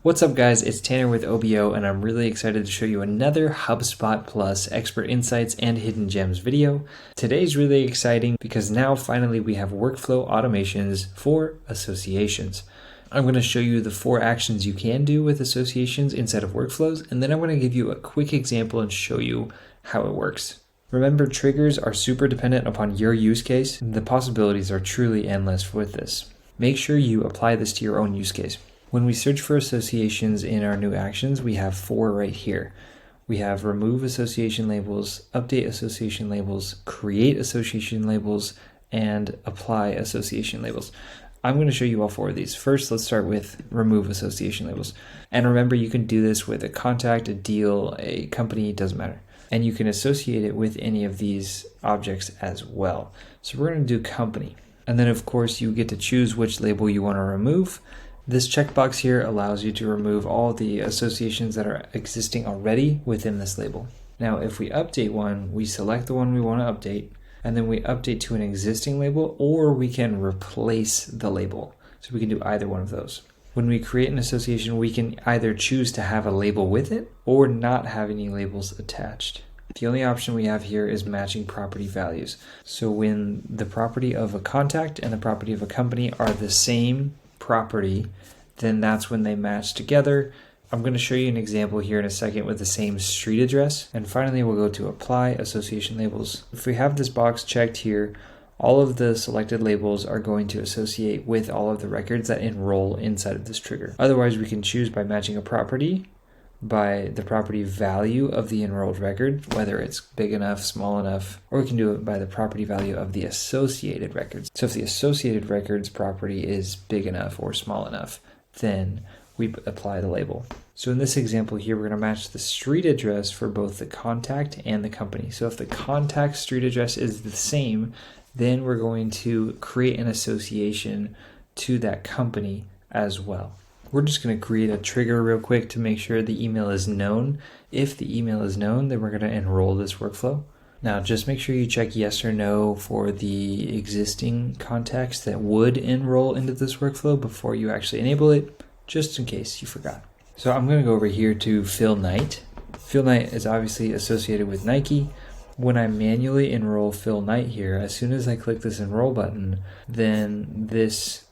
What's up guys, it's Tanner with OBO and I'm really excited to show you another HubSpot Plus Expert Insights and Hidden Gems video. Today's really exciting because now finally we have workflow automations for associations. I'm going to show you the 4 actions you can do with associations inside of workflows, and then I'm going to give you a quick example and show you how it works. Remember, triggers are super dependent upon your use case. The possibilities are truly endless with this. Make sure you apply this to your own use case. When we search for associations in our new actions, we have 4 right here. We have remove association labels, update association labels, create association labels, and apply association labels. I'm going to show you all 4 of these. First, let's start with remove association labels. And remember, you can do this with a contact, a deal, a company, doesn't matter. And you can associate it with any of these objects as well. So we're going to do company. And then of course you get to choose which label you want to remove. This checkbox here allows you to remove all the associations that are existing already within this label. Now, if we update one, we select the one we want to update, and then we update to an existing label, or we can replace the label. So we can do either one of those. When we create an association, we can either choose to have a label with it or not have any labels attached. The only option we have here is matching property values. So when the property of a contact and the property of a company are the same property, then that's when they match together. I'm going to show you an example here in a second with the same street address. And finally, we'll go to apply association labels. If we have this box checked here, all of the selected labels are going to associate with all of the records that enroll inside of this trigger. Otherwise, we can choose by matching a property by the property value of the enrolled record, whether it's big enough, small enough, or we can do it by the property value of the associated records. So if the associated records property is big enough or small enough, then we apply the label. So in this example here, we're going to match the street address for both the contact and the company. So if the contact street address is the same, then we're going to create an association to that company as well. We're just going to create a trigger real quick to make sure the email is known. If the email is known, then we're going to enroll this workflow. Now, just make sure you check yes or no for the existing contacts that would enroll into this workflow before you actually enable it, just in case you forgot. So I'm going to go over here to Phil Knight. Phil Knight is obviously associated with Nike. When I manually enroll Phil Knight here, as soon as I click this enroll button, then this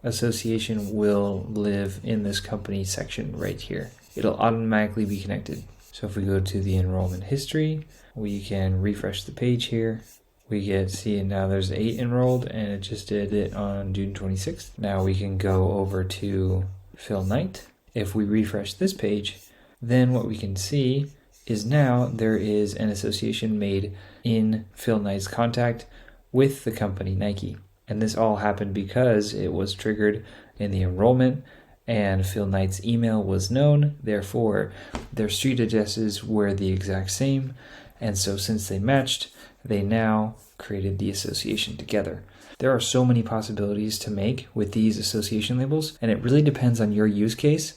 association will live in this company section right here. It'll automatically be connected. So if we go to the enrollment history, we can refresh the page here. We get, see, now there's 8 enrolled and it just did it on June 26th. Now we can go over to Phil Knight. If we refresh this page, then what we can see is now there is an association made in Phil Knight's contact with the company Nike. And this all happened because it was triggered in the enrollment and Phil Knight's email was known. Therefore, their street addresses were the exact same. And so since they matched, they now created the association together. There are so many possibilities to make with these association labels, and it really depends on your use case.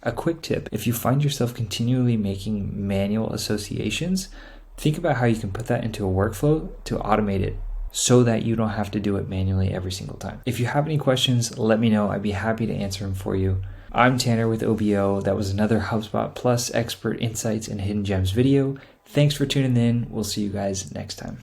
A quick tip, if you find yourself continually making manual associations, think about how you can put that into a workflow to automate it, so that you don't have to do it manually every single time. If you have any questions, let me know. I'd be happy to answer them for you. I'm Tanner with OBO. That was another HubSpot Plus Expert Insights and Hidden Gems video. Thanks for tuning in. We'll see you guys next time.